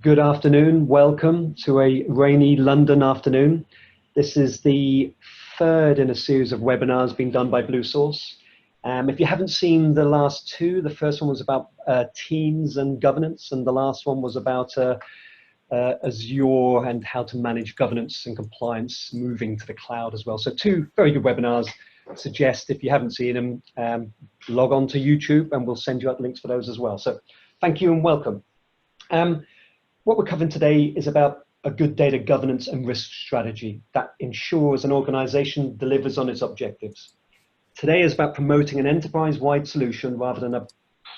Good afternoon. Welcome to a rainy London afternoon. This is the third in a series of webinars being done by BlueSource. If you haven't seen the last two, the first one was about teams and governance, and the last one was about Azure and how to manage governance and compliance moving to the cloud as well. So two very good webinars. Suggest if you haven't seen them, log on to YouTube and we'll send you out links for those as well. So thank you and welcome. What we're covering today is about a good data governance and risk strategy that ensures an organization delivers on its objectives. Today is about promoting an enterprise-wide solution rather than a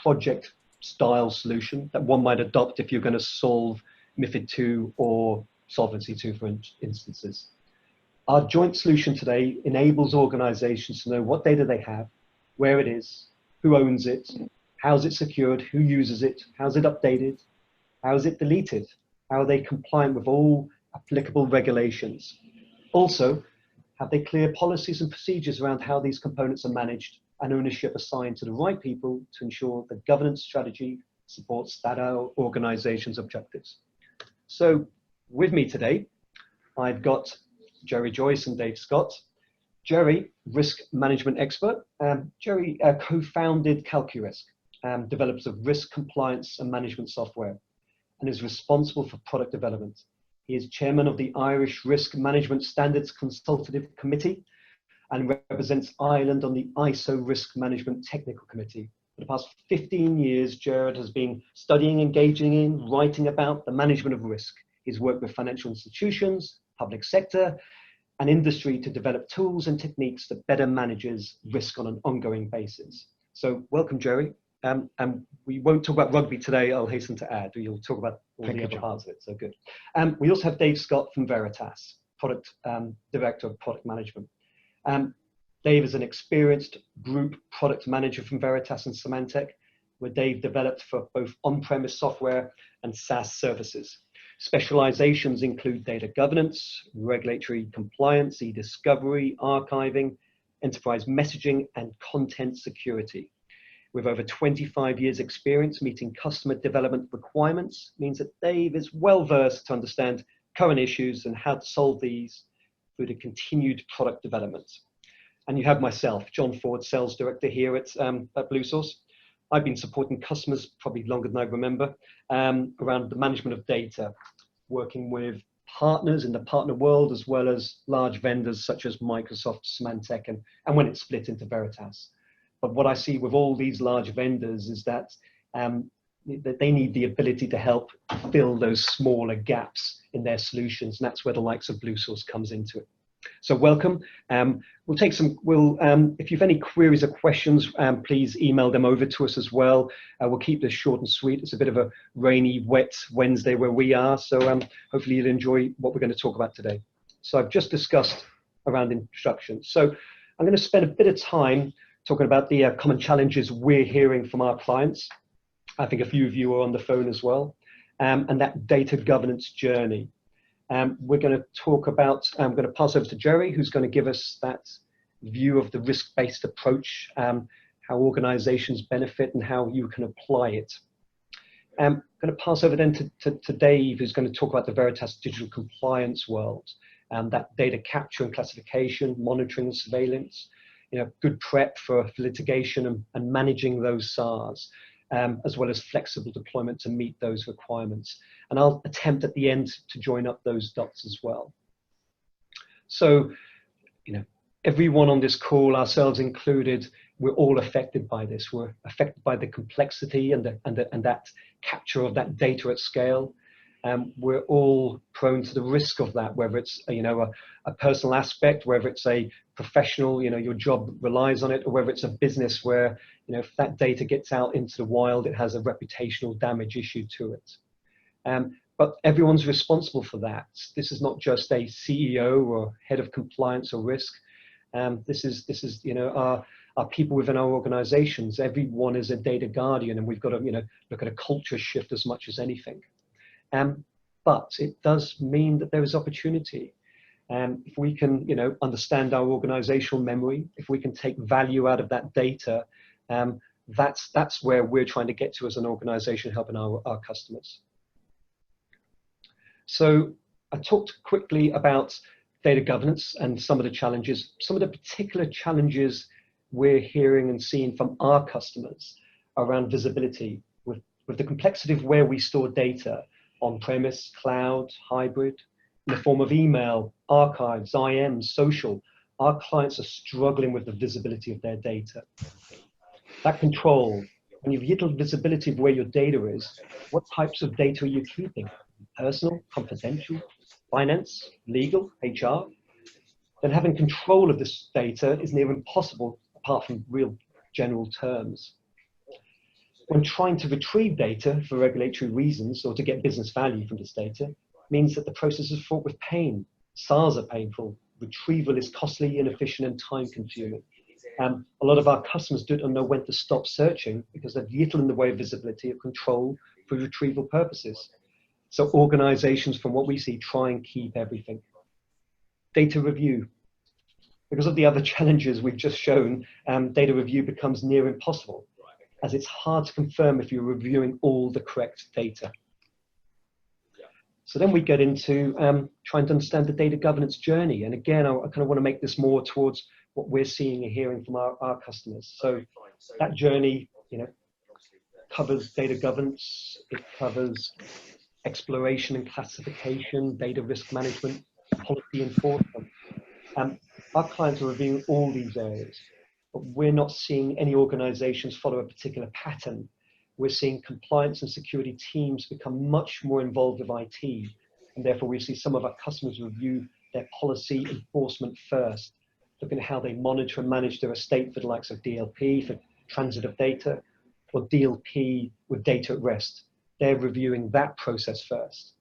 project-style solution that one might adopt if you're going to solve MiFID II or Solvency II, for instances. Our joint solution today enables organizations to know what data they have, where it is, who owns it, how's it secured, who uses it, how's it updated, how is it deleted? How are they compliant with all applicable regulations? Also, have they clear policies and procedures around how these components are managed and ownership assigned to the right people to ensure the governance strategy supports that our organization's objectives? So with me today, I've got Jerry Joyce and Dave Scott. Jerry, risk management expert. Jerry co-founded CalcuRisk, developers of risk compliance and management software, and is responsible for product development. He is chairman of the Irish Risk Management Standards Consultative Committee and represents Ireland on the ISO Risk Management Technical Committee. For the past 15 years, Jared has been studying, engaging in, writing about the management of risk. He's worked with financial institutions, public sector, and industry to develop tools and techniques that better manages risk on an ongoing basis. So welcome, Jerry. And we won't talk about rugby today, I'll hasten to add. You'll talk about all the other parts of it, so good. We also have Dave Scott from Veritas, Director of Product Management. Dave is an experienced group product manager from Veritas and Symantec, where Dave developed for both on-premise software and SaaS services. Specializations include data governance, regulatory compliance, e-discovery, archiving, enterprise messaging, and content security. With over 25 years experience meeting customer development requirements means that Dave is well versed to understand current issues and how to solve these through the continued product development. And you have myself, John Ford, Sales Director here at BlueSource. I've been supporting customers probably longer than I remember around the management of data, working with partners in the partner world as well as large vendors such as Microsoft, Symantec, and when it's split into Veritas. But what I see with all these large vendors is that they need the ability to help fill those smaller gaps in their solutions. And that's where the likes of BlueSource comes into it. So welcome. We'll take some, if you have any queries or questions, please email them over to us as well. We'll keep this short and sweet. It's a bit of a rainy, wet Wednesday where we are. So hopefully you'll enjoy what we're going to talk about today. So I've just discussed around introductions. So I'm going to spend a bit of time talking about the common challenges we're hearing from our clients. I think a few of you are on the phone as well, and that data governance journey. We're going to talk about, I'm going to pass over to Jerry, who's going to give us that view of the risk-based approach, how organizations benefit and how you can apply it. I'm going to pass over then to Dave, who's going to talk about the Veritas digital compliance world, that data capture and classification, monitoring and surveillance, good prep for litigation and managing those SARs, as well as flexible deployment to meet those requirements. And I'll attempt at the end to join up those dots as well. So, everyone on this call, ourselves included, we're all affected by this. We're affected by the complexity and that capture of that data at scale. We're all prone to the risk of that, whether it's a personal aspect, whether it's a professional, your job relies on it, or whether it's a business where if that data gets out into the wild, it has a reputational damage issue to it. But everyone's responsible for that. This is not just a CEO or head of compliance or risk. This is our people within our organizations. Everyone is a data guardian, and we've got to look at a culture shift as much as anything. But it does mean that there is opportunity. If we can, understand our organizational memory, if we can take value out of that data, that's where we're trying to get to as an organization, helping our customers. So I talked quickly about data governance and some of the challenges, some of the particular challenges we're hearing and seeing from our customers around visibility with the complexity of where we store data on-premise, cloud, hybrid, in the form of email, archives, IM, social. Our clients are struggling with the visibility of their data. That control, when you've little visibility of where your data is, what types of data are you keeping? Personal, confidential, finance, legal, HR? Then having control of this data is near impossible apart from real general terms. When trying to retrieve data for regulatory reasons or to get business value from this data, means that the process is fraught with pain. SARs are painful. Retrieval is costly, inefficient, and time-consuming. A lot of our customers don't know when to stop searching because they've little in the way of visibility or control for retrieval purposes. So organizations, from what we see, try and keep everything. Data review. Because of the other challenges we've just shown, data review becomes near impossible, as it's hard to confirm if you're reviewing all the correct data. So then we get into trying to understand the data governance journey. And again, I kind of want to make this more towards what we're seeing and hearing from our customers. So that journey, covers data governance, it covers exploration and classification, data risk management, policy enforcement. Our clients are reviewing all these areas, but we're not seeing any organizations follow a particular pattern. We're seeing compliance and security teams become much more involved with IT, and therefore we see some of our customers review their policy enforcement first, looking at how they monitor and manage their estate for the likes of DLP, for transit of data, or DLP with data at rest. They're reviewing that process first.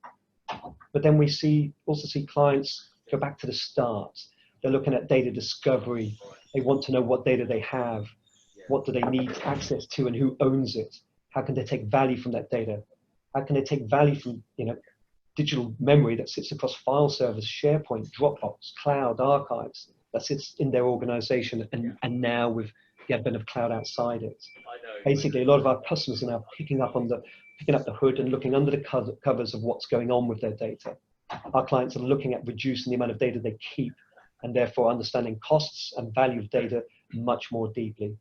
But then we also see clients go back to the start. They're looking at data discovery. They want to know what data they have, what do they need access to, and who owns it. How can they take value from that data? How can they take value from digital memory that sits across file servers, SharePoint, Dropbox, cloud, archives, that sits in their organization, and now with the advent of cloud outside it. Basically, a lot of our customers are now picking up the hood and looking under the covers of what's going on with their data. Our clients are looking at reducing the amount of data they keep, and therefore understanding costs and value of data much more deeply.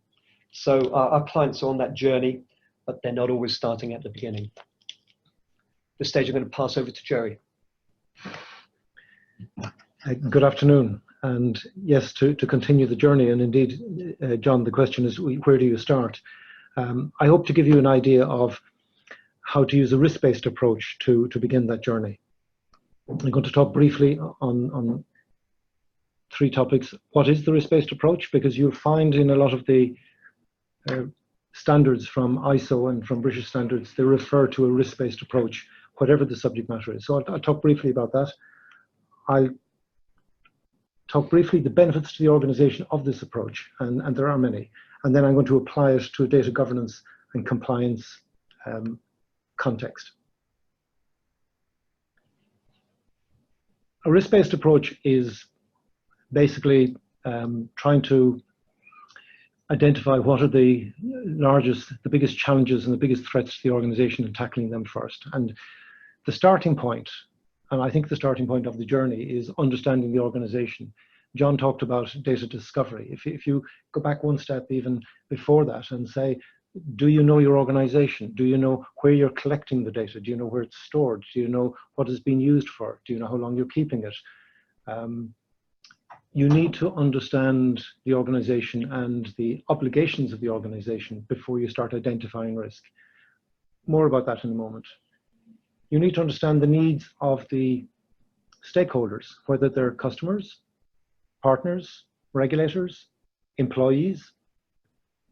So our clients are on that journey, but they're not always starting at the beginning. At this stage, I'm going to pass over to Jerry. Good afternoon. And yes, to continue the journey, and indeed, John, the question is, where do you start? I hope to give you an idea of how to use a risk-based approach to begin that journey. I'm going to talk briefly on three topics. What is the risk-based approach? Because you'll find in a lot of the standards from ISO and from British standards, they refer to a risk-based approach, whatever the subject matter is. So I'll talk briefly about that. I'll talk briefly the benefits to the organization of this approach, and there are many. And then I'm going to apply it to a data governance and compliance context. A risk-based approach is basically trying to identify what are the biggest challenges and the biggest threats to the organization and tackling them first. And the starting point, and I think the starting point of the journey, is understanding the organization. John talked about data discovery. If you go back one step even before that and say, do you know your organization? Do you know where you're collecting the data? Do you know where it's stored? Do you know what it's being used for? Do you know how long you're keeping it? You need to understand the organization and the obligations of the organization before you start identifying risk. More about that in a moment. You need to understand the needs of the stakeholders, whether they're customers, partners, regulators, employees,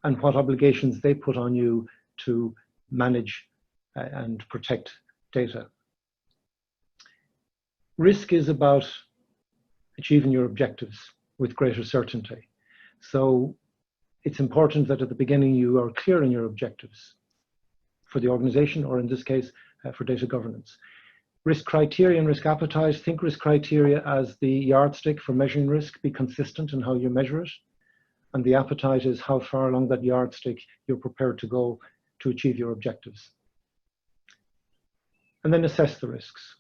and what obligations they put on you to manage and protect data. Risk is about achieving your objectives with greater certainty. So it's important that at the beginning you are clear on your objectives for the organization, or in this case, for data governance. Risk criteria and risk appetite. Think risk criteria as the yardstick for measuring risk. Be consistent in how you measure it. And the appetite is how far along that yardstick you're prepared to go to achieve your objectives. And then assess the risks.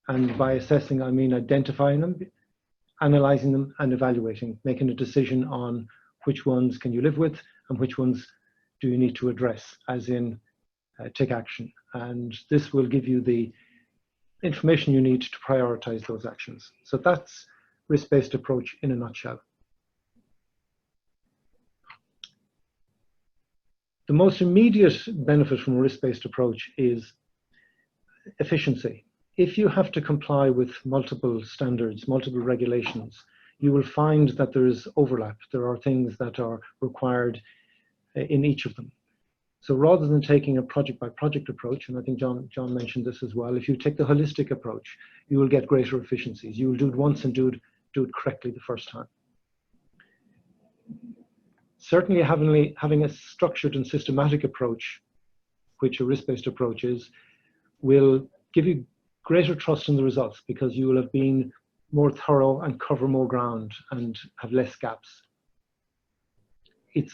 And by assessing, I mean identifying them, analyzing them, and evaluating, making a decision on which ones can you live with and which ones do you need to address, as in take action. And this will give you the information you need to prioritize those actions. So that's risk-based approach in a nutshell. The most immediate benefit from a risk-based approach is efficiency. If you have to comply with multiple standards, multiple regulations, you will find that there is overlap. There are things that are required in each of them. So rather than taking a project-by-project approach, and I think John mentioned this as well, if you take the holistic approach, you will get greater efficiencies. You will do it once and do it correctly the first time. Certainly having a structured and systematic approach, which a risk-based approach is, will give you greater trust in the results because you will have been more thorough and cover more ground and have less gaps. It's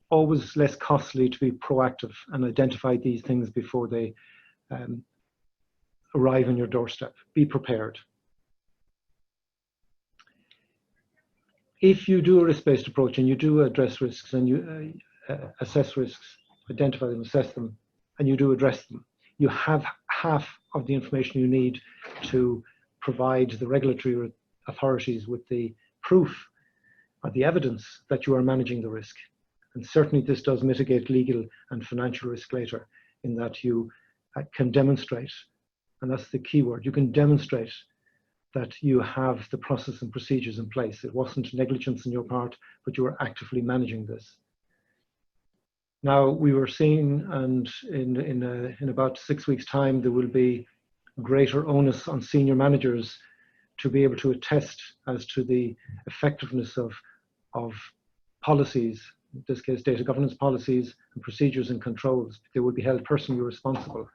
always less costly to be proactive and identify these things before they arrive on your doorstep. Be prepared. If you do a risk-based approach and you do address risks and you assess risks, identify them, assess them, and you do address them, you have half of the information you need to provide the regulatory authorities with the proof or the evidence that you are managing the risk. And certainly this does mitigate legal and financial risk later, in that you can demonstrate, and that's the key word, you can demonstrate that you have the process and procedures in place. It wasn't negligence on your part, but you were actively managing this. Now, we were seeing, and in about 6 weeks' time, there will be greater onus on senior managers to be able to attest as to the effectiveness of policies, in this case, data governance policies and procedures and controls. They will be held personally responsible.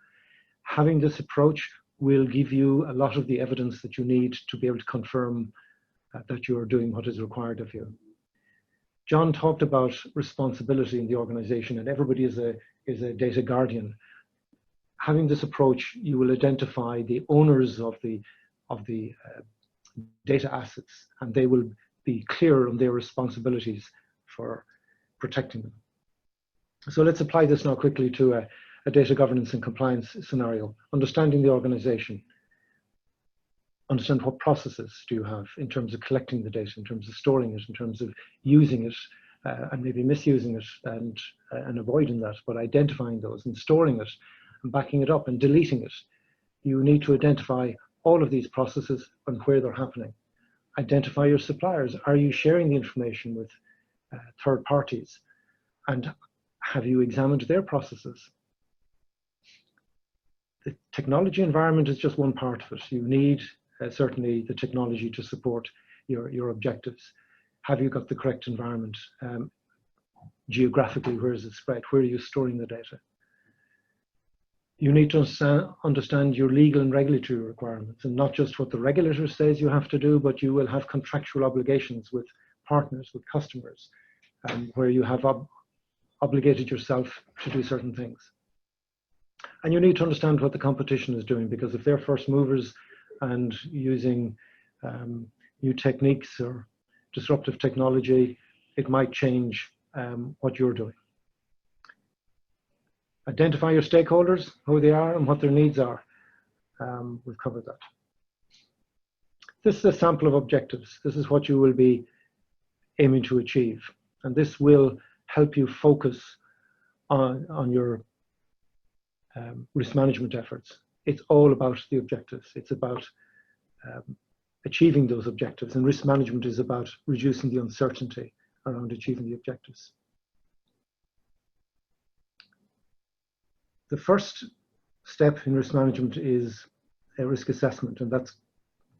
Having this approach will give you a lot of the evidence that you need to be able to confirm that you are doing what is required of you. John talked about responsibility in the organization, and everybody is a data guardian. Having this approach, you will identify the owners of the data assets, and they will be clear on their responsibilities for protecting them. So let's apply this now quickly to a data governance and compliance scenario. Understanding the organization. Understand what processes do you have in terms of collecting the data, in terms of storing it, in terms of using it, and maybe misusing it and avoiding that, but identifying those and storing it and backing it up and deleting it. You need to identify all of these processes and where they're happening. Identify your suppliers. Are you sharing the information with third parties? And have you examined their processes? The technology environment is just one part of it. You need certainly the technology to support your objectives. Have you got the correct environment? Geographically, where is it spread? Where are you storing the data? You need to understand your legal and regulatory requirements, and not just what the regulator says you have to do, but you will have contractual obligations with partners, with customers, where you have obligated yourself to do certain things. And you need to understand what the competition is doing, because if they're first movers and using new techniques or disruptive technology, it might change what you're doing. Identify your stakeholders, who they are and what their needs are. We've covered that. This is a sample of objectives. This is what you will be aiming to achieve. And this will help you focus on your risk management efforts. It's all about the objectives. It's about achieving those objectives, and risk management is about reducing the uncertainty around achieving the objectives. The first step in risk management is a risk assessment, and that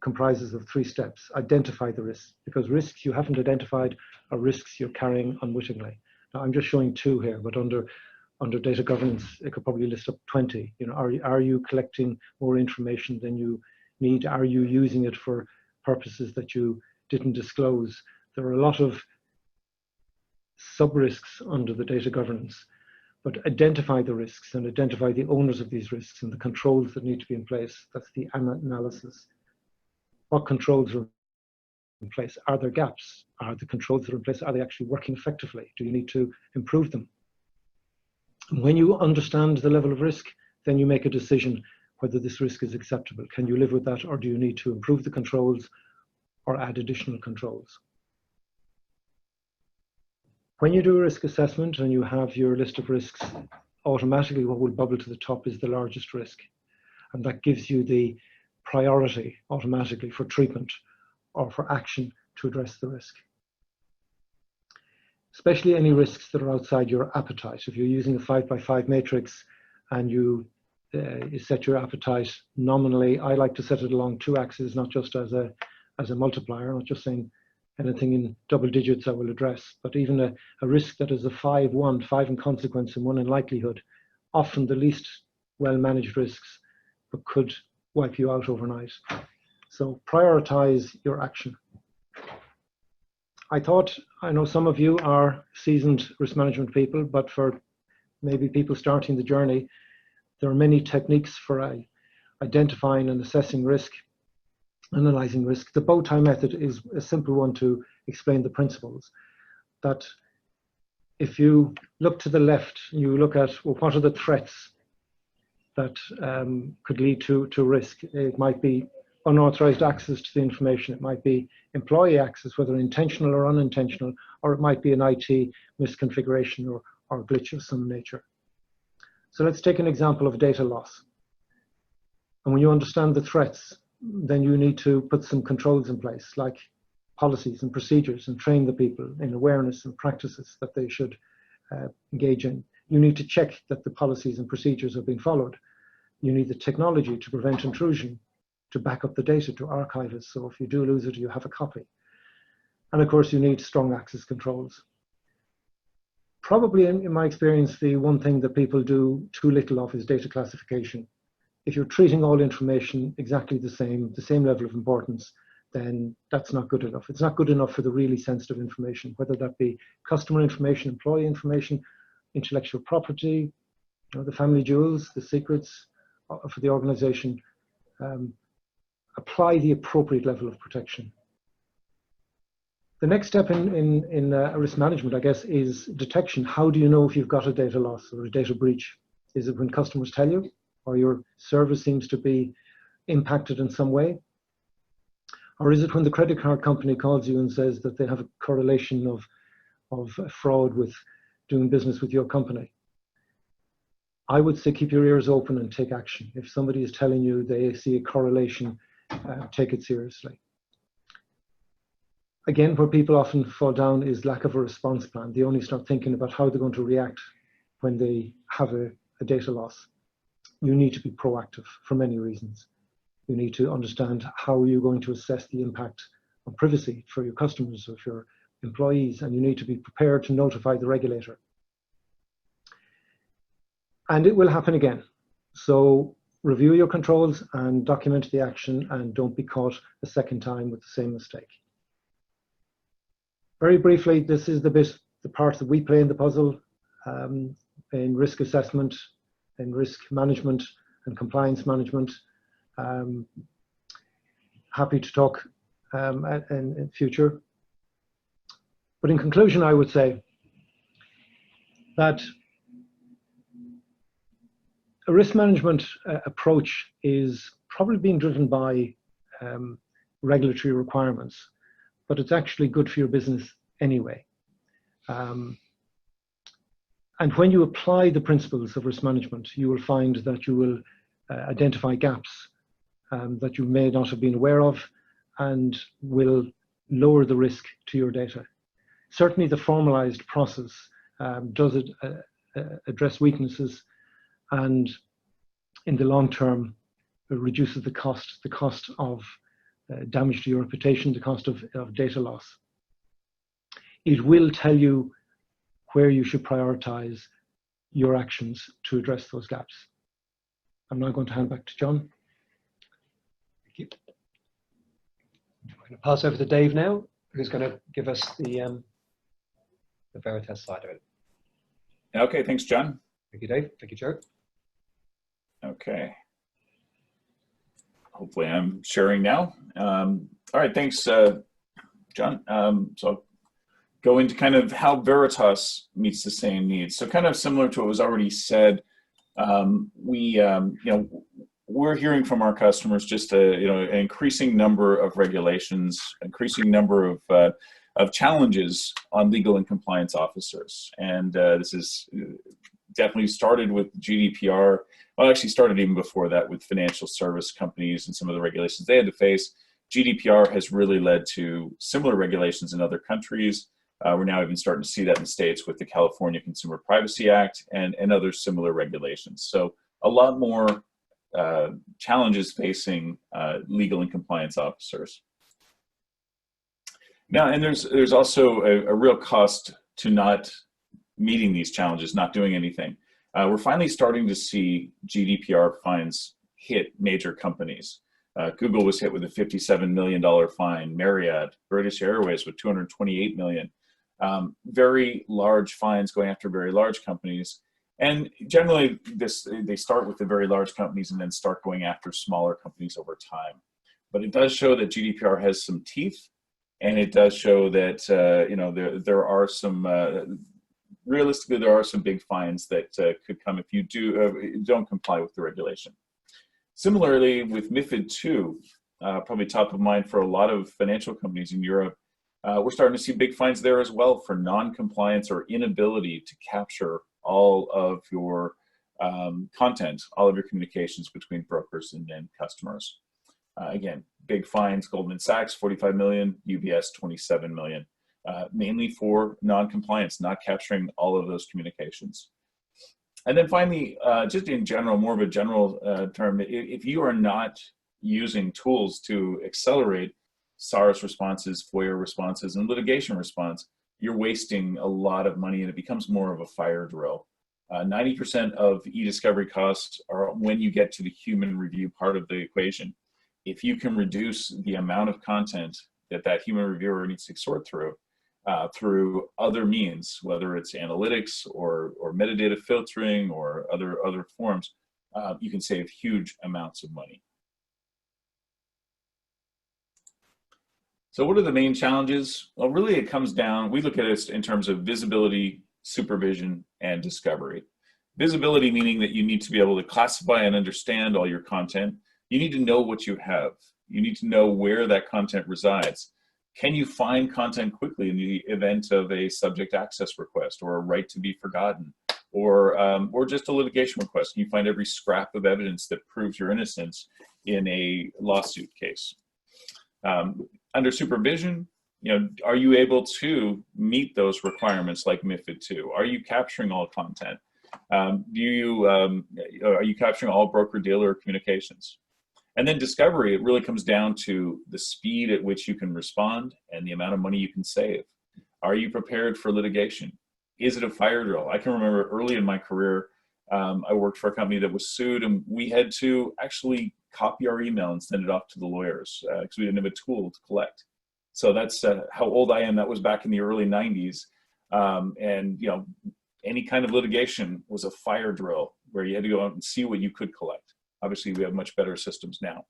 comprises of 3 steps. Identify the risks, because risks you haven't identified are risks you're carrying unwittingly. Now, I'm just showing 2 here, but under data governance, it could probably list up 20. You know, are you collecting more information than you need? Are you using it for purposes that you didn't disclose? There are a lot of sub-risks under the data governance, but identify the risks and identify the owners of these risks and the controls that need to be in place. That's the analysis. What controls are in place? Are there gaps? Are the controls that are in place, are they actually working effectively? Do you need to improve them? And when you understand the level of risk, then you make a decision whether this risk is acceptable. Can you live with that, or do you need to improve the controls or add additional controls? When you do a risk assessment and you have your list of risks, automatically what will bubble to the top is the largest risk. And that gives you the priority automatically for treatment or for action to address the risk. Especially any risks that are outside your appetite. If you're using a 5x5 matrix and you set your appetite nominally, I like to set it along 2 axes, not just as a multiplier, not just saying anything in double digits I will address, but even a risk that is a 5 in consequence and 1 in likelihood, often the least well-managed risks, but could wipe you out overnight. So prioritize your action. I know some of you are seasoned risk management people, but for maybe people starting the journey, there are many techniques for identifying and assessing risk, analyzing risk. The bow tie method is a simple one to explain the principles. That if you look to the left, you look at, well, what are the threats that could lead to risk? It might be unauthorized access to the information. It might be employee access, whether intentional or unintentional, or it might be an IT misconfiguration or glitch of some nature. So let's take an example of data loss. And when you understand the threats, then you need to put some controls in place, like policies and procedures, and train the people in awareness and practices that they should engage in. You need to check that the policies and procedures are being followed. You need the technology to prevent intrusion, to back up the data, to archive it, so if you do lose it, you have a copy. And of course, you need strong access controls. Probably in my experience, the one thing that people do too little of is data classification. If you're treating all information exactly the same level of importance, then that's not good enough. It's not good enough for the really sensitive information, whether that be customer information, employee information, intellectual property, the family jewels, the secrets for the organization. Apply the appropriate level of protection. The next step in risk management, I guess, is detection. How do you know if you've got a data loss or a data breach? Is it when customers tell you, or your service seems to be impacted in some way? Or is it when the credit card company calls you and says that they have a correlation of fraud with doing business with your company? I would say keep your ears open and take action. If somebody is telling you they see a correlation, take it seriously. Again, where people often fall down is lack of a response plan. They only start thinking about how they're going to react when they have a data loss. You need to be proactive for many reasons. You need to understand how you're going to assess the impact on privacy for your customers or for your employees, and you need to be prepared to notify the regulator. And it will happen again. So review your controls and document the action, and don't be caught a second time with the same mistake. Very briefly, this is the part that we play in the puzzle in risk assessment, in risk management and compliance management. Happy to talk in future. But in conclusion, I would say that a risk management approach is probably being driven by regulatory requirements, but it's actually good for your business anyway. And when you apply the principles of risk management, you will find that you will identify gaps that you may not have been aware of, and will lower the risk to your data. Certainly the formalized process does address weaknesses, and in the long term, it reduces the cost of damage to your reputation, the cost of data loss. It will tell you where you should prioritize your actions to address those gaps. I'm now going to hand back to John. Thank you. I'm going to pass over to Dave now, who's going to give us the Veritas side of it. Okay, thanks, John. Thank you, Dave. Thank you, Joe. Okay. Hopefully I'm sharing now. All right, thanks, John. So I'll go into kind of how Veritas meets the same needs. So kind of similar to what was already said, we're hearing from our customers just an increasing number of regulations, increasing number of challenges on legal and compliance officers, and this is definitely started with GDPR. Well, actually started even before that with financial service companies and some of the regulations they had to face. GDPR has really led to similar regulations in other countries. We're now even starting to see that in the States with the California Consumer Privacy Act and other similar regulations. So a lot more challenges facing legal and compliance officers. Now, and there's also a real cost to not meeting these challenges, not doing anything. We're finally starting to see GDPR fines hit major companies. Google was hit with a $57 million fine, Marriott, British Airways with $228 million. Very large fines going after very large companies. And generally, they start with the very large companies and then start going after smaller companies over time. But it does show that GDPR has some teeth, and it does show that there are some realistically there are some big fines that could come if you don't comply with the regulation. Similarly, with MiFID II, probably top of mind for a lot of financial companies in Europe, we're starting to see big fines there as well for non-compliance or inability to capture all of your content, all of your communications between brokers and then customers. Again, big fines, Goldman Sachs, 45 million, UBS, 27 million, mainly for non-compliance, not capturing all of those communications. And then finally, just in general, more of a general term, if you are not using tools to accelerate SARS responses, FOIA responses, and litigation response, you're wasting a lot of money and it becomes more of a fire drill. 90% of e-discovery costs are when you get to the human review part of the equation. If you can reduce the amount of content that human reviewer needs to sort through other means, whether it's analytics or metadata filtering or other forms, you can save huge amounts of money. So what are the main challenges? Well, really it comes down, we look at it in terms of visibility, supervision, and discovery. Visibility meaning that you need to be able to classify and understand all your content. You need to know what you have. You need to know where that content resides. Can you find content quickly in the event of a subject access request or a right to be forgotten or just a litigation request? Can you find every scrap of evidence that proves your innocence in a lawsuit case? Under supervision, are you able to meet those requirements like MiFID II? Are you capturing all content? Are you capturing all broker-dealer communications? And then discovery, it really comes down to the speed at which you can respond and the amount of money you can save. Are you prepared for litigation? Is it a fire drill? I can remember early in my career, I worked for a company that was sued, and we had to actually copy our email and send it off to the lawyers because we didn't have a tool to collect. So that's how old I am. That was back in the early 90s. And any kind of litigation was a fire drill where you had to go out and see what you could collect. Obviously, we have much better systems now.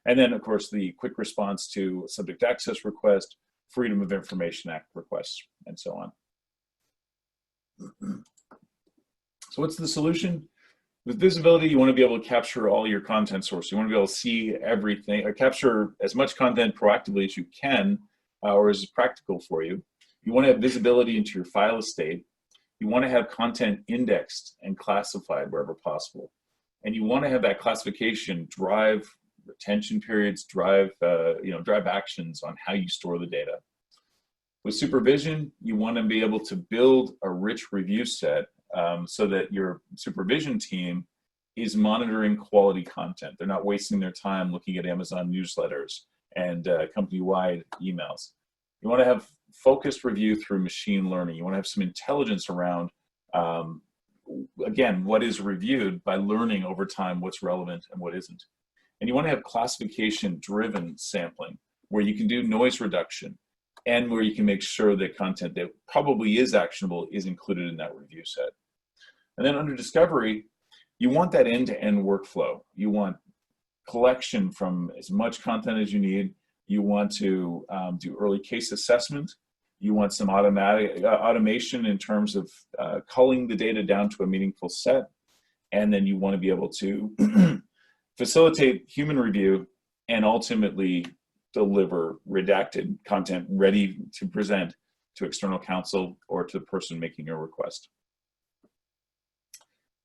And then, of course, the quick response to subject access request, Freedom of Information Act requests, and so on. So what's the solution? With visibility, you want to be able to capture all your content source. You want to be able to see everything, or capture as much content proactively as you can, or as practical for you. You want to have visibility into your file estate. You want to have content indexed and classified wherever possible. And you want to have that classification drive retention periods, drive actions on how you store the data. With supervision, you want to be able to build a rich review set so that your supervision team is monitoring quality content. They're not wasting their time looking at Amazon newsletters and company-wide emails. You want to have focused review through machine learning. You want to have some intelligence around again, what is reviewed by learning over time what's relevant and what isn't. And you want to have classification-driven sampling where you can do noise reduction and where you can make sure that content that probably is actionable is included in that review set. And then under discovery, you want that end-to-end workflow. You want collection from as much content as you need. You want to do early case assessment. You want some automation in terms of culling the data down to a meaningful set. And then you want to be able to facilitate human review and ultimately deliver redacted content ready to present to external counsel or to the person making your request.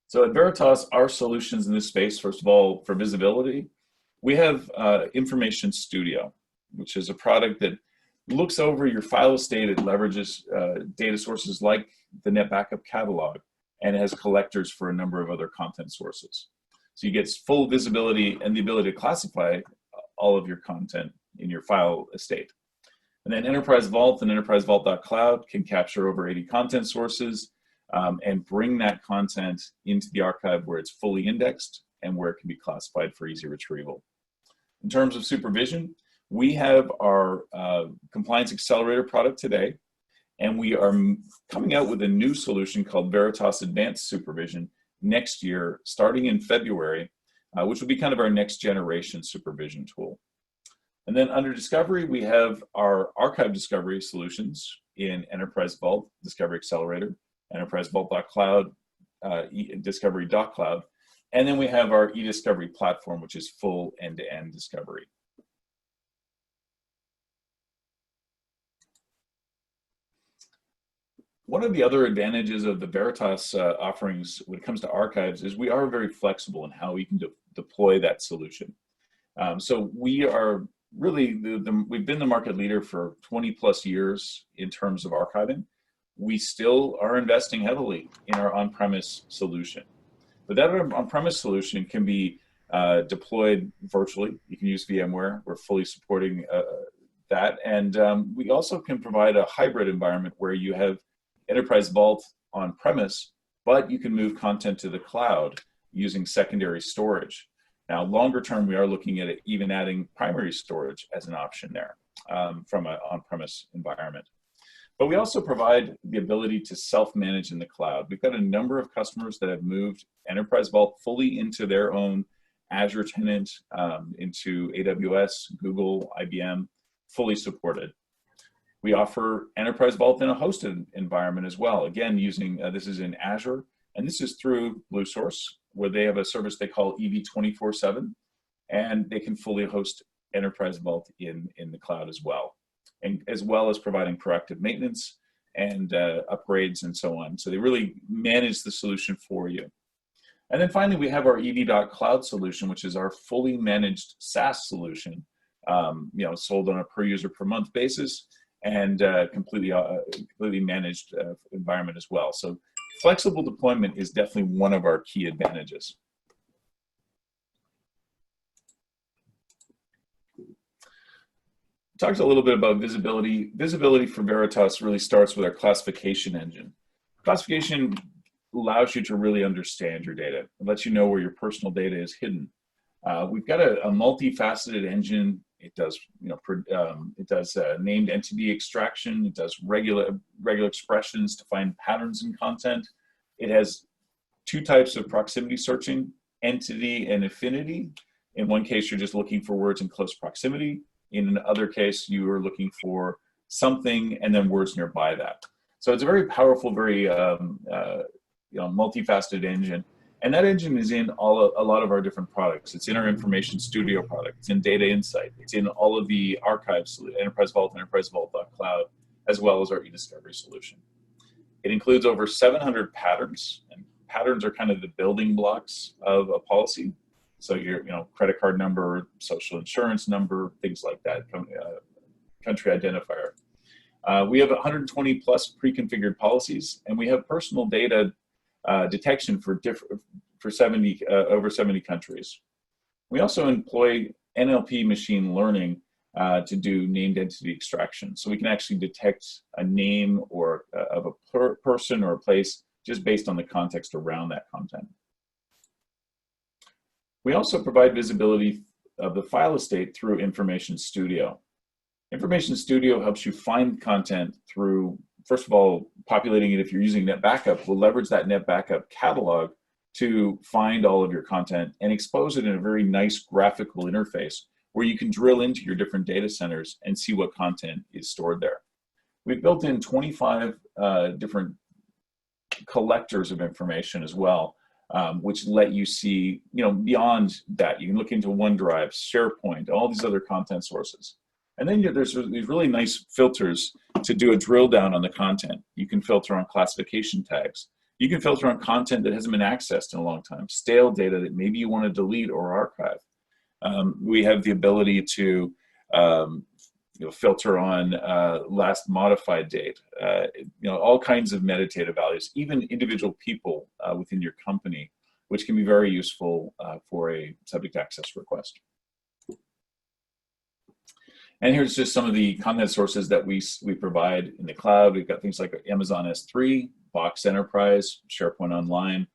So at Veritas, our solutions in this space, first of all, for visibility, we have Information Studio, which is a product that looks over your file estate. It leverages data sources like the NetBackup catalog and has collectors for a number of other content sources. So you get full visibility and the ability to classify all of your content in your file estate. And then Enterprise Vault and Enterprise Vault.cloud can capture over 80 content sources and bring that content into the archive where it's fully indexed and where it can be classified for easy retrieval. In terms of supervision, we have our Compliance Accelerator product today, and we are coming out with a new solution called Veritas Advanced Supervision next year, starting in February, which will be kind of our next generation supervision tool. And then under discovery, we have our archive discovery solutions in Enterprise Vault, Discovery Accelerator, Enterprise Vault.cloud, Discovery.cloud, and then we have our eDiscovery platform, which is full end-to-end discovery. One of the other advantages of the Veritas offerings when it comes to archives is we are very flexible in how we can deploy that solution. So we are really, we've been the market leader for 20 plus years in terms of archiving. We still are investing heavily in our on-premise solution. But that on-premise solution can be deployed virtually. You can use VMware. We're fully supporting that. And we also can provide a hybrid environment where you have Enterprise Vault on-premise, but you can move content to the cloud using secondary storage. Now, longer term, we are looking at even adding primary storage as an option there from an on-premise environment. But we also provide the ability to self-manage in the cloud. We've got a number of customers that have moved Enterprise Vault fully into their own Azure tenant, into AWS, Google, IBM, fully supported. We offer Enterprise Vault in a hosted environment as well. Again, using, this is in Azure, and this is through BlueSource, where they have a service they call EV24/7, and they can fully host Enterprise Vault in the cloud as well, and as well as providing proactive maintenance and upgrades and so on. So they really manage the solution for you. And then finally, we have our EV.cloud solution, which is our fully managed SaaS solution, sold on a per user per month basis, and completely managed environment as well. So flexible deployment is definitely one of our key advantages. Talked a little bit about visibility. Visibility for Veritas really starts with our classification engine. Classification allows you to really understand your data. It lets you know where your personal data is hidden. We've got a multifaceted engine. It does, named entity extraction. It does regular expressions to find patterns in content. It has two types of proximity searching, entity and affinity. In one case, you're just looking for words in close proximity. In another case, you are looking for something and then words nearby that. So it's a very powerful, very multifaceted engine. And that engine is in a lot of our different products. It's in our Information Studio product. It's in Data Insight. It's in all of the archives, Enterprise Vault, Enterprise Vault.cloud, as well as our eDiscovery solution. It includes over 700 patterns, and patterns are kind of the building blocks of a policy. So your credit card number, social insurance number, things like that, country identifier. We have 120 plus pre-configured policies, and we have personal data detection for over 70 countries. We also employ NLP machine learning to do named entity extraction. So we can actually detect a name or of a person or a place just based on the context around that content. We also provide visibility of the file estate through Information Studio. Information Studio helps you find content through first of all, populating it if you're using NetBackup, will leverage that NetBackup catalog to find all of your content and expose it in a very nice graphical interface where you can drill into your different data centers and see what content is stored there. We've built in 25 different collectors of information as well, which let you see, beyond that. You can look into OneDrive, SharePoint, all these other content sources. And then there's these really nice filters to do a drill down on the content. You can filter on classification tags. You can filter on content that hasn't been accessed in a long time, stale data that maybe you want to delete or archive. We have the ability to filter on last modified date, all kinds of metadata values, even individual people within your company, which can be very useful for a subject access request. And here's just some of the content sources that we provide in the cloud. We've got things like Amazon S3, Box Enterprise, SharePoint Online,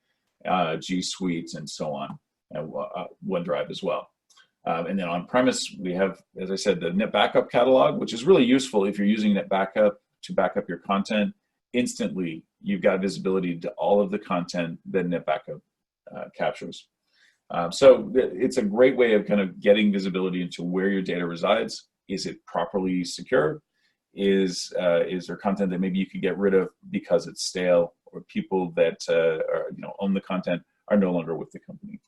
G Suite, and so on, and OneDrive as well. And then on-premise, we have, as I said, the NetBackup catalog, which is really useful if you're using NetBackup to back up your content. Instantly, you've got visibility to all of the content that NetBackup captures. So it's a great way of kind of getting visibility into where your data resides. Is it properly secure? Is there content that maybe you could get rid of because it's stale, or people that own the content are no longer with the company?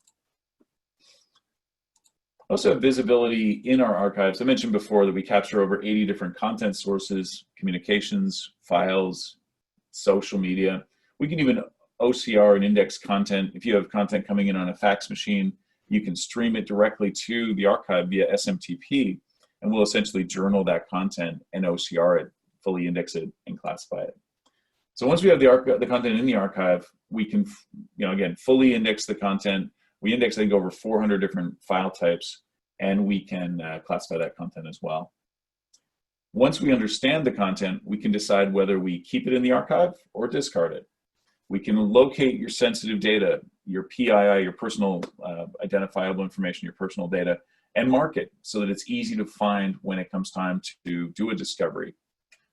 Also have visibility in our archives. I mentioned before that we capture over 80 different content sources, communications, files, social media. We can even OCR and index content. If you have content coming in on a fax machine, you can stream it directly to the archive via SMTP, and we'll essentially journal that content and OCR it, fully index it, and classify it. So once we have the content in the archive, we can, again, fully index the content. We index, I think, over 400 different file types, and we can classify that content as well. Once we understand the content, we can decide whether we keep it in the archive or discard it. We can locate your sensitive data, your PII, your personal identifiable information, your personal data, and mark it so that it's easy to find when it comes time to do a discovery.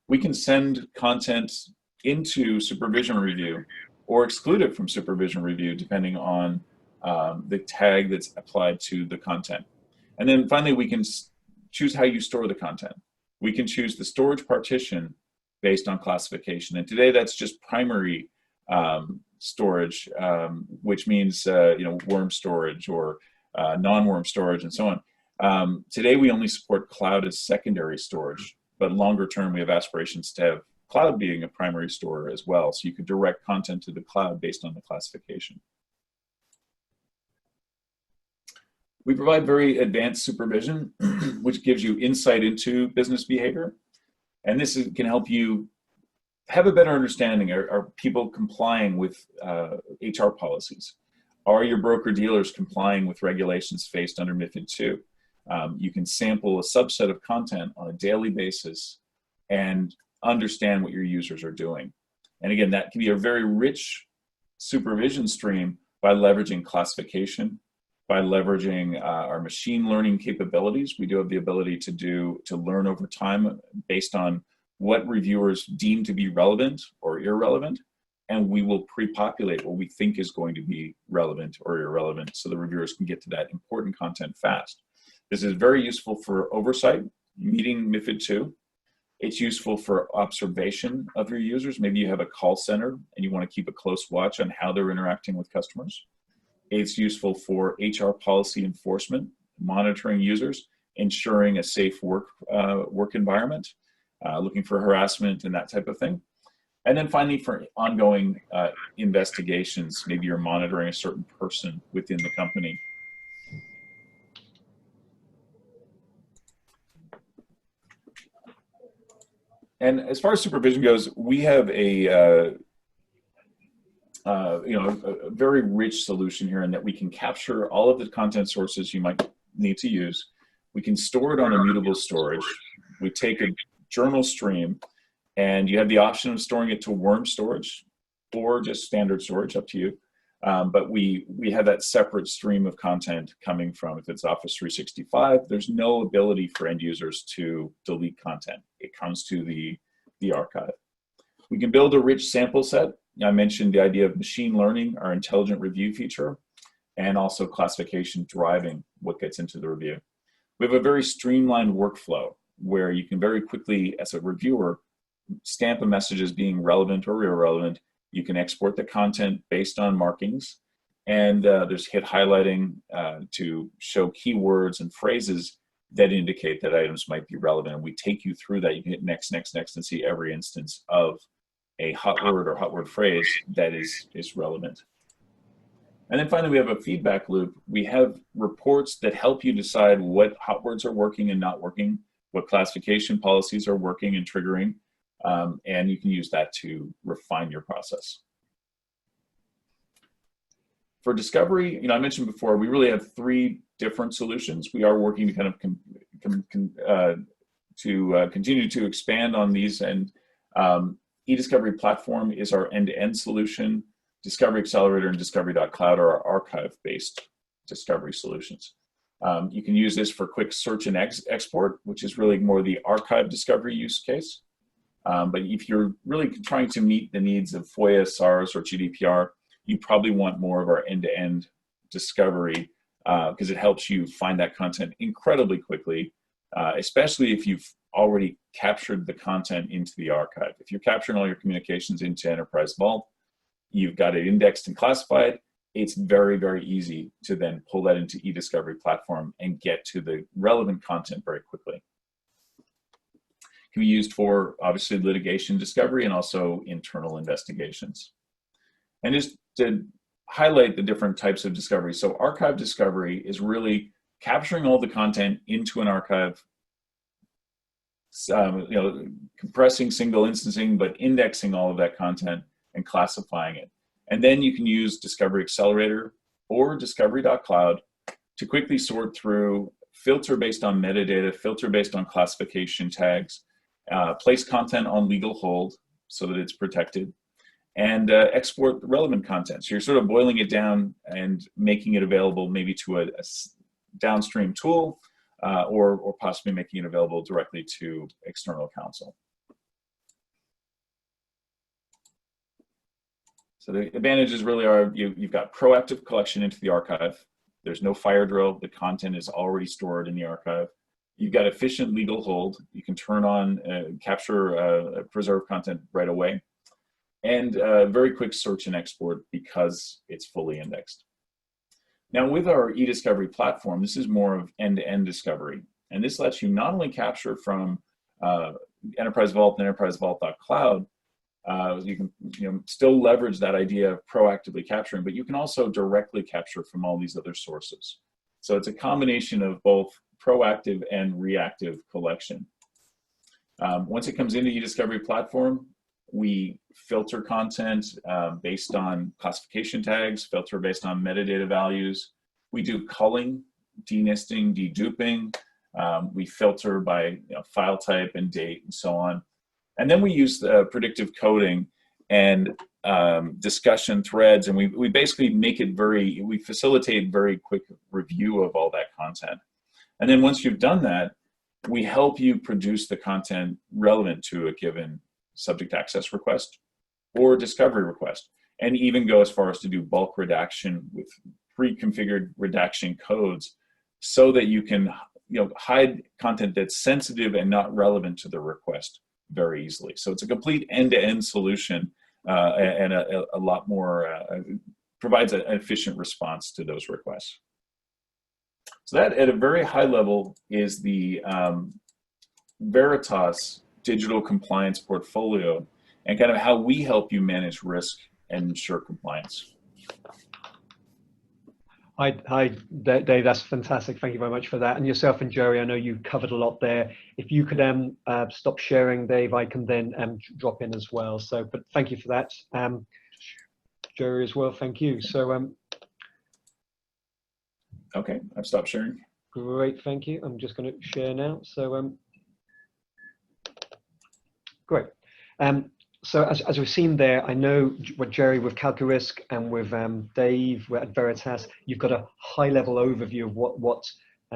We can send content into supervision review or exclude it from supervision review depending on the tag that's applied to the content. And then finally, we can choose how you store the content. We can choose the storage partition based on classification. And today that's just primary storage, which means worm storage or non-worm storage and so on. Today we only support cloud as secondary storage, but longer term we have aspirations to have cloud being a primary store as well. So you could direct content to the cloud based on the classification. We provide very advanced supervision, which gives you insight into business behavior. And this can help you have a better understanding. Are people complying with HR policies? Are your broker-dealers complying with regulations faced under MiFID II? You can sample a subset of content on a daily basis and understand what your users are doing. And again, that can be a very rich supervision stream by leveraging classification, by leveraging our machine learning capabilities. We do have the ability to learn over time based on what reviewers deem to be relevant or irrelevant, and we will pre-populate what we think is going to be relevant or irrelevant so the reviewers can get to that important content fast. This is very useful for oversight, meeting MiFID II. It's useful for observation of your users. Maybe you have a call center and you want to keep a close watch on how they're interacting with customers. It's useful for HR policy enforcement, monitoring users, ensuring a safe work environment, looking for harassment and that type of thing. And then finally, for ongoing investigations, maybe you're monitoring a certain person within the company. And as far as supervision goes, we have a very rich solution here in that we can capture all of the content sources you might need to use. We can store it on immutable storage. We take a journal stream, and you have the option of storing it to worm storage or just standard storage, up to you. But we have that separate stream of content coming from, if it's Office 365, there's no ability for end users to delete content. It comes to the archive. We can build a rich sample set. I mentioned the idea of machine learning, our intelligent review feature, and also classification driving what gets into the review. We have a very streamlined workflow where you can very quickly, as a reviewer, stamp a message as being relevant or irrelevant. You can export the content based on markings, and there's hit highlighting to show keywords and phrases that indicate that items might be relevant. And we take you through that. You can hit next, next, next, and see every instance of a hot word or hot word phrase that is relevant. And then finally, we have a feedback loop. We have reports that help you decide what hot words are working and not working, what classification policies are working and triggering, and you can use that to refine your process. For discovery, I mentioned before, we really have 3 different solutions. We are working to kind of continue to expand on these, and eDiscovery Platform is our end-to-end solution. Discovery Accelerator and Discovery.Cloud are our archive-based discovery solutions. You can use this for quick search and export, which is really more the archive discovery use case. But if you're really trying to meet the needs of FOIA, SARS, or GDPR, you probably want more of our end-to-end discovery because it helps you find that content incredibly quickly, especially if you've already captured the content into the archive. If you're capturing all your communications into Enterprise Vault, you've got it indexed and classified, it's very, very easy to then pull that into eDiscovery Platform and get to the relevant content very quickly. It can be used for, obviously, litigation discovery and also internal investigations. And just to highlight the different types of discovery, so archive discovery is really capturing all the content into an archive, compressing, single instancing, but indexing all of that content and classifying it. And then you can use Discovery Accelerator or Discovery.Cloud to quickly sort through, filter based on metadata, filter based on classification tags, place content on legal hold so that it's protected, and export relevant content. So you're sort of boiling it down and making it available maybe to a downstream tool or possibly making it available directly to external counsel. So the advantages really are you've got proactive collection into the archive. There's no fire drill. The content is already stored in the archive. You've got efficient legal hold. You can turn on, capture, preserve content right away. And very quick search and export because it's fully indexed. Now with our eDiscovery platform, this is more of end-to-end discovery. And this lets you not only capture from Enterprise Vault and Enterprise Vault.Cloud, you can still leverage that idea of proactively capturing, but you can also directly capture from all these other sources. So it's a combination of both proactive and reactive collection. Once it comes into eDiscovery platform, we filter content based on classification tags, filter based on metadata values. We do culling, denesting, deduping. We filter by file type and date and so on. And then we use predictive coding and discussion threads, and we basically make it we facilitate very quick review of all that content. And then once you've done that, we help you produce the content relevant to a given subject access request or discovery request, and even go as far as to do bulk redaction with pre-configured redaction codes so that you can hide content that's sensitive and not relevant to the request very easily. So it's a complete end-to-end solution and a lot more, provides an efficient response to those requests. So that at a very high level is the Veritas digital compliance portfolio and kind of how we help you manage risk and ensure compliance. Hi, Dave, that's fantastic. Thank you very much for that. And yourself and Jerry, I know you covered a lot there. If you could stop sharing, Dave, I can then drop in as well. So, but thank you for that. Jerry as well, thank you. So, okay, I've stopped sharing. Great, thank you. I'm just going to share now. So, great. So as we've seen there, I know what Jerry with CalcuRisk and with Dave at Veritas, you've got a high level overview of what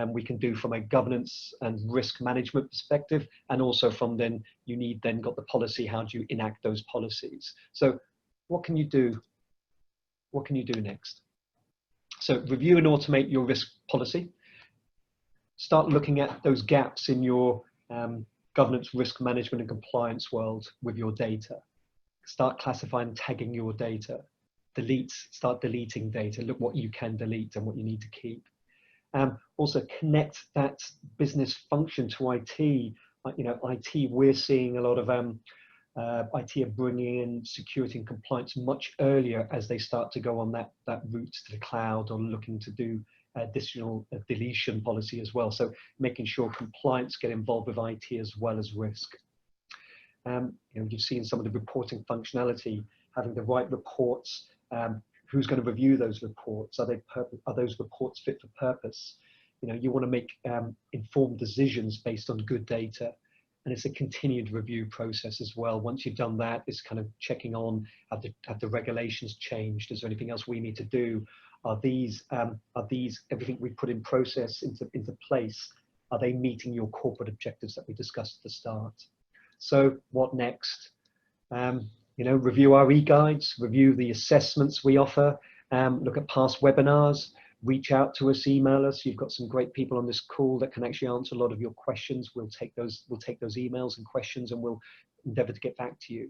we can do from a governance and risk management perspective, and also from then you need then got the policy. How do you enact those policies? So what can you do? What can you do next? So review and automate your risk policy. Start looking at those gaps in your governance, risk management and compliance world with your data. Start classifying, tagging your data. Start deleting data. Look what you can delete and what you need to keep. Also connect that business function to IT. You know, IT, we're seeing a lot of IT are bringing in security and compliance much earlier as they start to go on that route to the cloud, or looking to do additional deletion policy as well. So making sure compliance get involved with IT as well as risk. You know, you've seen some of the reporting functionality, having the right reports. Who's going to review those reports? Are those reports fit for purpose? You know, you want to make informed decisions based on good data, and it's a continued review process as well. Once you've done that, it's kind of checking on, have the regulations changed? Is there anything else we need to do? Are these everything we put in process into place? Are they meeting your corporate objectives that we discussed at the start? So what next? You know, review our e-guides, review the assessments we offer, look at past webinars, reach out to us, email us. You've got some great people on this call that can actually answer a lot of your questions. We'll take those emails and questions, and we'll endeavor to get back to you.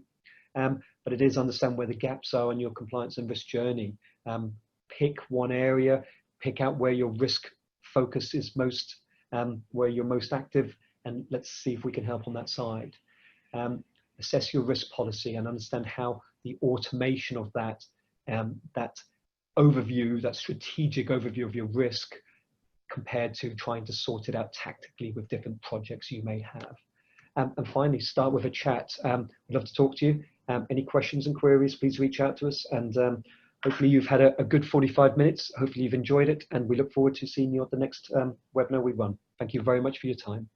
But it is understand where the gaps are on your compliance and risk journey. Pick one area, pick out where your risk focus is most, where you're most active, and let's see if we can help on that side. Assess your risk policy and understand how the automation of that, that overview, that strategic overview of your risk, compared to trying to sort it out tactically with different projects you may have. And finally, start with a chat. We'd love to talk to you. Any questions and queries, please reach out to us. And hopefully you've had a good 45 minutes. Hopefully you've enjoyed it. And we look forward to seeing you at the next webinar we run. Thank you very much for your time.